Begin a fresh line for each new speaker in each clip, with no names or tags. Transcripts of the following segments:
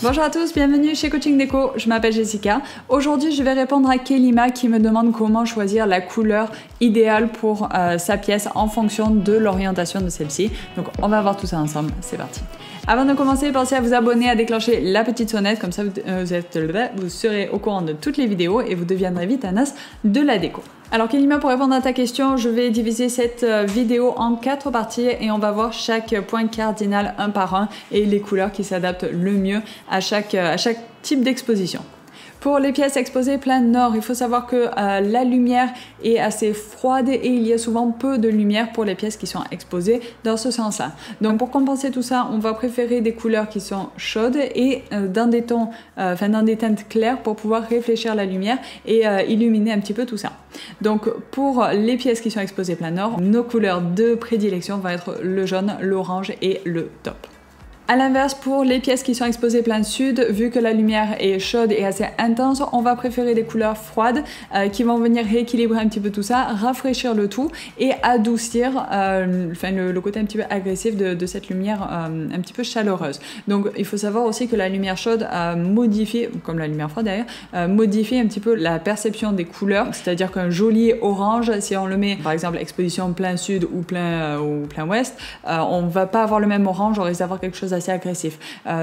Bonjour à tous, bienvenue chez Coaching Déco, je m'appelle Jessica. Aujourd'hui je vais répondre à Kelima qui me demande comment choisir la couleur idéale pour sa pièce en fonction de l'orientation de celle-ci. Donc on va voir tout ça ensemble, c'est parti. Avant de commencer, pensez à vous abonner, à déclencher la petite sonnette, comme ça vous serez au courant de toutes les vidéos et vous deviendrez vite un as de la déco. Alors Kelima, pour répondre à ta question, je vais diviser cette vidéo en 4 parties et on va voir chaque point cardinal un par un et les couleurs qui s'adaptent le mieux à chaque type d'exposition. Pour les pièces exposées plein nord, il faut savoir que la lumière est assez froide et il y a souvent peu de lumière pour les pièces qui sont exposées dans ce sens-là. Donc pour compenser tout ça, on va préférer des couleurs qui sont chaudes et dans des tons, dans des teintes claires pour pouvoir réfléchir la lumière et illuminer un petit peu tout ça. Donc pour les pièces qui sont exposées plein nord, nos couleurs de prédilection vont être le jaune, l'orange et le taupe. A l'inverse, pour les pièces qui sont exposées plein sud, vu que la lumière est chaude et assez intense, on va préférer des couleurs froides qui vont venir rééquilibrer un petit peu tout ça, rafraîchir le tout et adoucir le côté un petit peu agressif de cette lumière un petit peu chaleureuse. Donc il faut savoir aussi que la lumière chaude modifie, comme la lumière froide d'ailleurs, modifie un petit peu la perception des couleurs, c'est-à-dire qu'un joli orange, si on le met par exemple exposition plein sud ou plein ouest, on va pas avoir le même orange, on risque d'avoir quelque chose assez agressif.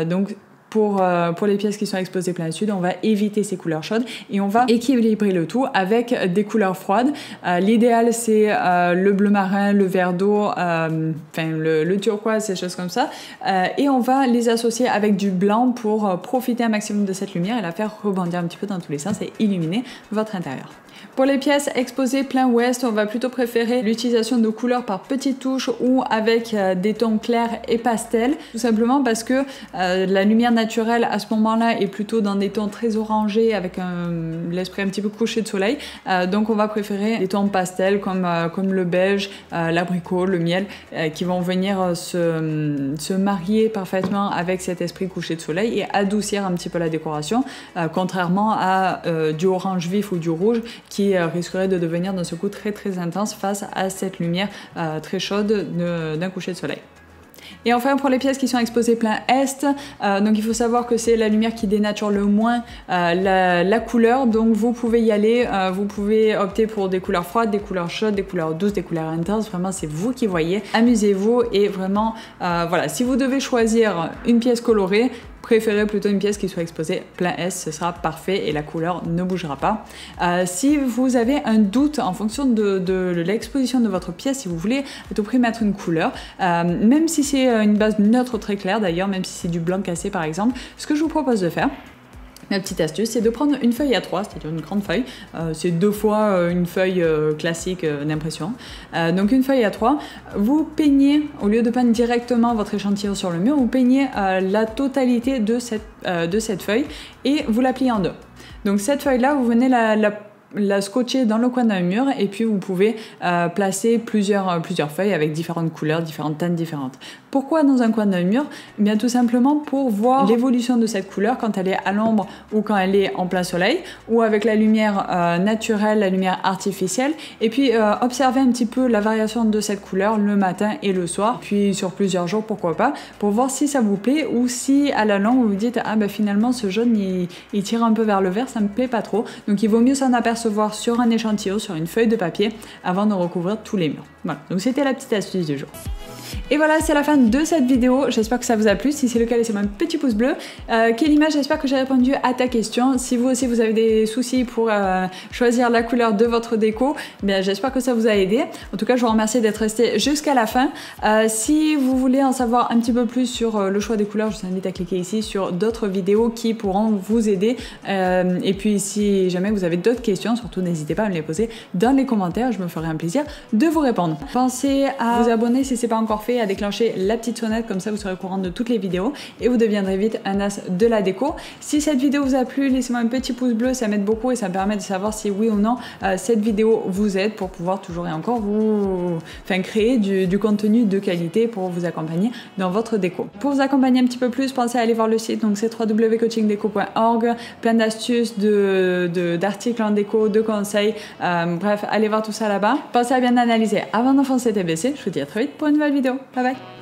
Donc pour les pièces qui sont exposées plein sud, on va éviter ces couleurs chaudes et on va équilibrer le tout avec des couleurs froides. L'idéal c'est le bleu marin, le vert d'eau, le turquoise, ces choses comme ça. Et on va les associer avec du blanc pour profiter un maximum de cette lumière et la faire rebondir un petit peu dans tous les sens et illuminer votre intérieur. Pour les pièces exposées plein ouest, on va plutôt préférer l'utilisation de couleurs par petites touches ou avec des tons clairs et pastels, tout simplement parce que la lumière naturelle à ce moment-là est plutôt dans des tons très orangés avec l'esprit un petit peu couché de soleil. Donc on va préférer des tons pastels comme le beige, l'abricot, le miel, qui vont venir se marier parfaitement avec cet esprit couché de soleil et adoucir un petit peu la décoration, contrairement à du orange vif ou du rouge qui risquerait de devenir d'un seul coup très intense face à cette lumière très chaude d'un coucher de soleil. Et enfin pour les pièces qui sont exposées plein est, donc il faut savoir que c'est la lumière qui dénature le moins la couleur, donc vous pouvez y aller, vous pouvez opter pour des couleurs froides, des couleurs chaudes, des couleurs douces, des couleurs intenses, vraiment c'est vous qui voyez, amusez-vous et vraiment voilà, si vous devez choisir une pièce colorée, préférez plutôt une pièce qui soit exposée plein est, ce sera parfait et la couleur ne bougera pas. Si vous avez un doute en fonction de l'exposition de votre pièce, si vous voulez à tout prix mettre une couleur, même si c'est une base neutre très claire d'ailleurs, même si c'est du blanc cassé par exemple, ce que je vous propose de faire, ma petite astuce, c'est de prendre une feuille A3, c'est-à-dire une grande feuille. C'est 2 fois une feuille classique d'impression. Donc une feuille A3, vous peignez, au lieu de peindre directement votre échantillon sur le mur, vous peignez la totalité de cette feuille et vous la pliez en deux. Donc cette feuille-là, vous venez la scotcher dans le coin d'un mur et puis vous pouvez placer plusieurs feuilles avec différentes couleurs, différentes teintes différentes. Pourquoi dans un coin d'un mur? Eh bien tout simplement pour voir l'évolution de cette couleur quand elle est à l'ombre ou quand elle est en plein soleil ou avec la lumière naturelle, la lumière artificielle et puis observer un petit peu la variation de cette couleur le matin et le soir, puis sur plusieurs jours pourquoi pas, pour voir si ça vous plaît ou si à la longue vous vous dites ah ben finalement ce jaune il tire un peu vers le vert, ça me plaît pas trop. Donc il vaut mieux s'en apercevoir sur un échantillon, sur une feuille de papier avant de recouvrir tous les murs. Voilà, donc c'était la petite astuce du jour. Et voilà, c'est la fin de cette vidéo. J'espère que ça vous a plu. Si c'est le cas, laissez-moi un petit pouce bleu. Kelima, j'espère que j'ai répondu à ta question. Si vous aussi vous avez des soucis pour choisir la couleur de votre déco, bien j'espère que ça vous a aidé. En tout cas, je vous remercie d'être resté jusqu'à la fin. Si vous voulez en savoir un petit peu plus sur le choix des couleurs, je vous invite à cliquer ici sur d'autres vidéos qui pourront vous aider. Et puis si jamais vous avez d'autres questions, surtout n'hésitez pas à me les poser dans les commentaires. Je me ferai un plaisir de vous répondre. Pensez à vous abonner si ce n'est pas encore fait, à déclencher la petite sonnette, comme ça vous serez au courant de toutes les vidéos et vous deviendrez vite un as de la déco. Si cette vidéo vous a plu, laissez-moi un petit pouce bleu, ça m'aide beaucoup et ça me permet de savoir si oui ou non cette vidéo vous aide pour pouvoir toujours et encore créer du contenu de qualité pour vous accompagner dans votre déco. Pour vous accompagner un petit peu plus, pensez à aller voir le site, donc c'est www.coachingdeco.org, plein d'astuces, d'articles en déco, de conseils, bref, allez voir tout ça là-bas. Pensez à bien analyser avant d'enfoncer TBC. Je vous dis à très vite pour une nouvelle vidéo. Bye bye.